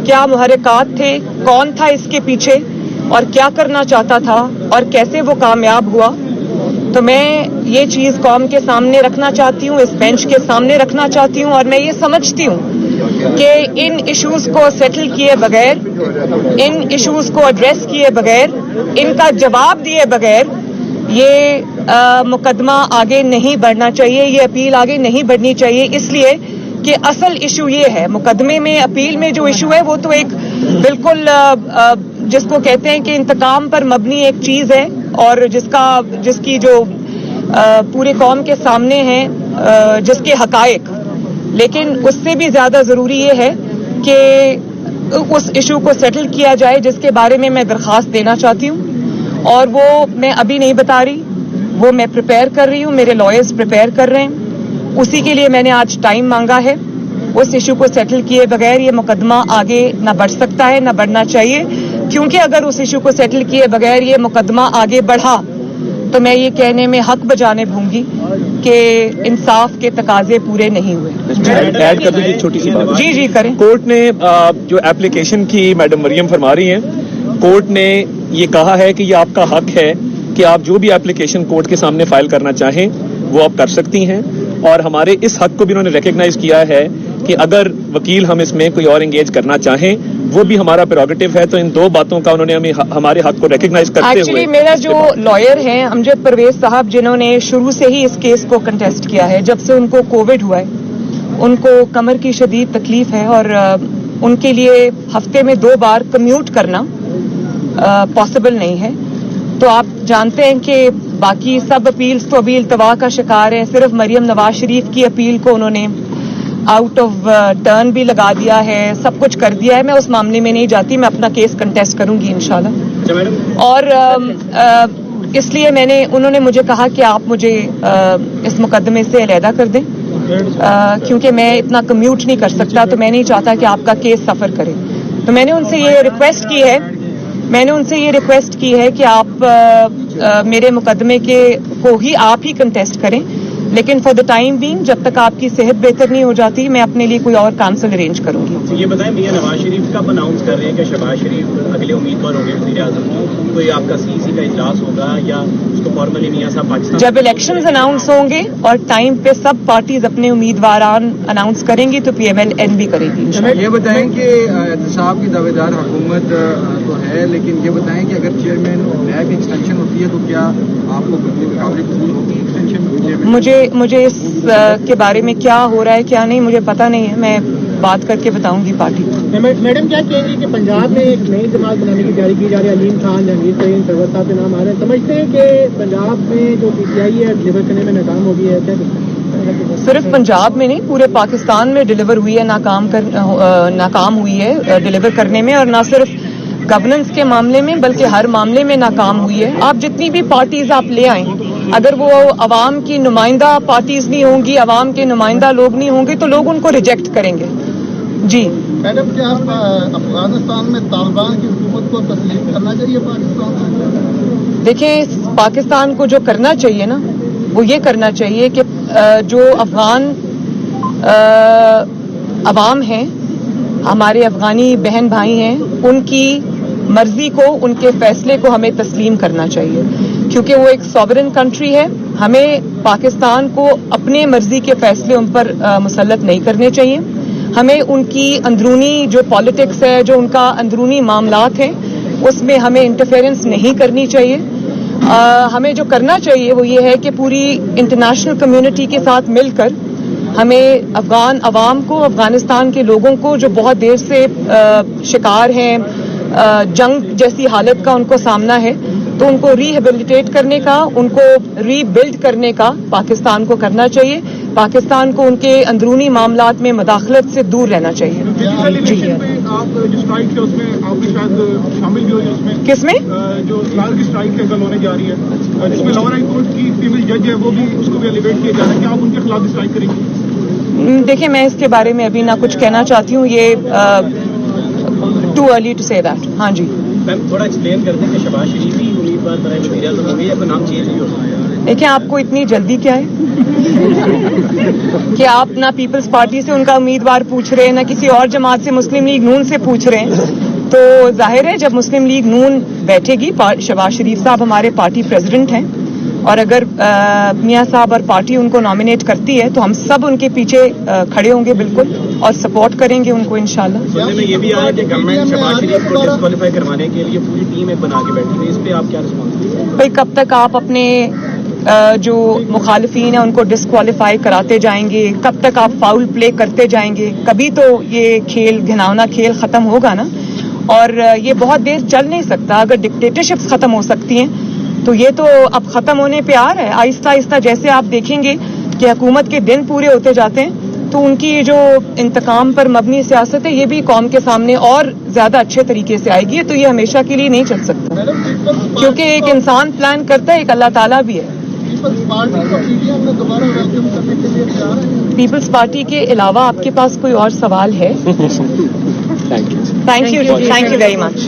کیا محرکات تھے, کون تھا اس کے پیچھے اور کیا کرنا چاہتا تھا اور کیسے وہ کامیاب ہوا. تو میں یہ چیز قوم کے سامنے رکھنا چاہتی ہوں, اس بینچ کے سامنے رکھنا چاہتی ہوں, اور میں یہ سمجھتی ہوں کہ ان ایشوز کو سیٹل کیے بغیر, ان ایشوز کو ایڈریس کیے بغیر, ان کا جواب دیے بغیر یہ مقدمہ آگے نہیں بڑھنا چاہیے, یہ اپیل آگے نہیں بڑھنی چاہیے. اس لیے کہ اصل ایشو یہ ہے, مقدمے میں اپیل میں جو ایشو ہے وہ تو ایک بالکل جس کو کہتے ہیں کہ انتقام پر مبنی ایک چیز ہے, اور جس کی جو پورے قوم کے سامنے ہیں جس کے حقائق, لیکن اس سے بھی زیادہ ضروری یہ ہے کہ اس ایشو کو سیٹل کیا جائے جس کے بارے میں درخواست دینا چاہتی ہوں, اور وہ میں ابھی نہیں بتا رہی, وہ میں پریپیئر کر رہی ہوں, میرے لائرز پریپیئر کر رہے ہیں. اسی کے لیے میں نے آج ٹائم مانگا ہے. اس ایشو کو سیٹل کیے بغیر یہ مقدمہ آگے نہ بڑھ سکتا ہے, نہ بڑھنا چاہیے, کیونکہ اگر اس ایشو کو سیٹل کیے بغیر یہ مقدمہ آگے بڑھا تو میں یہ کہنے میں حق بجانب ہوں گی کہ انصاف کے تقاضے پورے نہیں ہوئے. ایڈ کر دیجیے چھوٹی سی بات. جی کریں. کورٹ نے جو ایپلیکیشن کی میڈم مریم فرما رہی ہیں, کورٹ نے یہ کہا ہے کہ یہ آپ کا حق ہے کہ آپ جو بھی ایپلیکیشن کورٹ کے سامنے فائل کرنا چاہیں وہ آپ کر سکتی ہیں, اور ہمارے اس حق کو بھی انہوں نے ریکگنائز کیا ہے کہ اگر وکیل ہم اس میں کوئی اور انگیج کرنا چاہیں وہ بھی ہمارا پریروگیٹو ہے. تو ان دو باتوں کا انہوں نے ہمیں ہمارے حق کو ریکگنائز کرتے ہوئے, ایکچولی میرا جو لائر ہیں امجد پرویز صاحب, جنہوں نے شروع سے ہی اس کیس کو کنٹیسٹ کیا ہے, جب سے ان کو کووڈ ہوا ہے, ان کو کمر کی شدید تکلیف ہے اور ان کے لیے ہفتے میں 2 بار کمیوٹ کرنا پاسبل نہیں ہے. تو آپ جانتے ہیں کہ باقی سب اپیلز تو ابھی التوا کا شکار ہیں. صرف مریم نواز شریف کی اپیل کو انہوں نے آؤٹ آف ٹرن بھی لگا دیا ہے, سب کچھ کر دیا ہے. میں اس معاملے میں نہیں جاتی, میں اپنا کیس کنٹیسٹ کروں گی انشاءاللہ. اور اس لیے انہوں نے مجھے کہا کہ آپ مجھے اس مقدمے سے علیحدہ کر دیں, کیونکہ میں اتنا کمیوٹ نہیں کر سکتا, تو میں نہیں چاہتا کہ آپ کا کیس سفر کرے. تو میں نے ان سے یہ ریکویسٹ کی ہے کہ آپ میرے مقدمے کو ہی آپ ہی کنٹیسٹ کریں, لیکن فار دا ٹائم بینگ جب تک آپ کی صحت بہتر نہیں ہو جاتی میں اپنے لیے کوئی اور کاؤنسل ارینج کروں گی. یہ بتائیں میاں نواز شریف کب اناؤنس کر رہے ہیں کہ شہباز شریف اگلے امیدوار ہوں گے وزیر اعظم کی؟ کوئی آپ کا سی کا اجلاس ہوگا یا اس کو فارملی میاں صاحب پاکستان جب الیکشنز اناؤنس ہوں گے اور ٹائم پہ سب پارٹیز اپنے امیدواران اناؤنس کریں گی تو پی ایم ایل این بھی کرے گی. یہ بتائیں کہ احتساب کی دعوے دار حکومت تو ہے, لیکن یہ بتائیں کہ اگر چیئرمین نیب ایکسٹینشن ہوتی ہے تو کیا آپ کو قابل قبول ہوگی ایکسٹینشن؟ مجھے اس کے بارے میں کیا ہو رہا ہے کیا نہیں مجھے پتہ نہیں ہے, میں بات کر کے بتاؤں گی پارٹی. میڈم کیا کہیں گی کہ پنجاب میں ایک نئی جماعت بنانے کی تیاری کی جا رہی ہے, علیم خان, جہانگیر ترین, سرور صاحب کے نام آ رہے ہیں, سمجھتے ہیں کہ پنجاب میں جو پی ٹی آئی ہے ڈلیور کرنے میں ناکام ہو گئی ہے؟ کیا صرف پنجاب میں نہیں پورے پاکستان میں ڈلیور ہوئی ہے, ناکام ہوئی ہے ڈلیور کرنے میں, اور نہ صرف گورننس کے معاملے میں بلکہ ہر معاملے میں ناکام ہوئی ہے. آپ جتنی بھی پارٹیز آپ لے آئیں, اگر وہ عوام کی نمائندہ پارٹیز نہیں ہوں گی, عوام کے نمائندہ لوگ نہیں ہوں گے تو لوگ ان کو ریجیکٹ کریں گے. جی میڈم کیا افغانستان میں طالبان کی حکومت کو تسلیم کرنا چاہیے پاکستان؟ دیکھیں پاکستان کو جو کرنا چاہیے نا وہ یہ کرنا چاہیے کہ جو افغان عوام ہیں, ہمارے افغانی بہن بھائی ہیں, ان کی مرضی کو, ان کے فیصلے کو ہمیں تسلیم کرنا چاہیے, کیونکہ وہ ایک سوورن کنٹری ہے. ہمیں پاکستان کو اپنے مرضی کے فیصلے ان پر مسلط نہیں کرنے چاہیے. ہمیں ان کی اندرونی جو پالیٹکس ہے, جو ان کا اندرونی معاملات ہیں, اس میں ہمیں انٹرفیئرنس نہیں کرنی چاہیے. ہمیں جو کرنا چاہیے وہ یہ ہے کہ پوری انٹرنیشنل کمیونٹی کے ساتھ مل کر ہمیں افغان عوام کو, افغانستان کے لوگوں کو جو بہت دیر سے شکار ہیں جنگ جیسی حالت کا ان کو سامنا ہے, تو ان کو ریہیبلیٹیٹ کرنے کا, ان کو ری بلڈ کرنے کا پاکستان کو کرنا چاہیے. پاکستان کو ان کے اندرونی معاملات میں مداخلت سے دور رہنا چاہیے. کس میں جو کی اسٹرائک ہونے جا رہی ہے جس میں لاہور ہائی کورٹ کی فیمیل جج ہے وہ بھی اس کو بھی ایلیویٹ کیا جا رہا ہے, کیا آپ ان کے خلاف اسٹرائک کریں گے؟ دیکھیں میں اس کے بارے میں ابھی نہ کچھ کہنا چاہتی ہوں, یہ ٹو ارلی ٹو سے دیٹ. ہاں جی میم تھوڑا ایکسپلین کر دیں کہ شہباز شریف ہی امیدوار برائے وزیر اعظم ہوں گے یا کوئی نام چینج بھی ہو سکتا ہے؟ دیکھیں آپ کو اتنی جلدی کیا ہے کہ آپ نہ پیپلز پارٹی سے ان کا امیدوار پوچھ رہے ہیں نہ کسی اور جماعت سے مسلم لیگ نون سے پوچھ رہے ہیں. تو ظاہر ہے جب مسلم لیگ نون بیٹھے گی, شہباز شریف صاحب ہمارے پارٹی پریزیڈنٹ ہیں, اور اگر میاں صاحب اور پارٹی ان کو نامینیٹ کرتی ہے تو ہم سب ان کے پیچھے کھڑے ہوں گے بالکل, اور سپورٹ کریں گے ان کو انشاءاللہ. سننے میں یہ بھی آیا کہ گورنمنٹ شہباز شریف کو ڈسکوالیفائی کروانے کے لیے پوری ٹیم ایک بنا کے بیٹھی ہوئی, اس پہ آپ کیا رسپانس دیں گے؟ بھائی کب تک آپ اپنے جو مخالفین ہیں ان کو ڈسکوالیفائی کراتے جائیں گے, کب تک آپ فاؤل پلے کرتے جائیں گے؟ کبھی تو یہ کھیل, گھناؤنا کھیل ختم ہوگا نا, اور یہ بہت دیر چل نہیں سکتا. اگر ڈکٹیٹرشپس ختم ہو سکتی ہیں تو یہ تو اب ختم ہونے پہ آ رہا ہے. آہستہ آہستہ جیسے آپ دیکھیں گے کہ حکومت کے دن پورے ہوتے جاتے ہیں تو ان کی یہ جو انتقام پر مبنی سیاست ہے یہ بھی قوم کے سامنے اور زیادہ اچھے طریقے سے آئے گی. تو یہ ہمیشہ کے لیے نہیں چل سکتا, کیونکہ ایک انسان پلان کرتا ہے, ایک اللہ تعالیٰ بھی ہے. پیپلز پارٹی کے علاوہ آپ کے پاس کوئی اور سوال ہے؟ Thank you very much.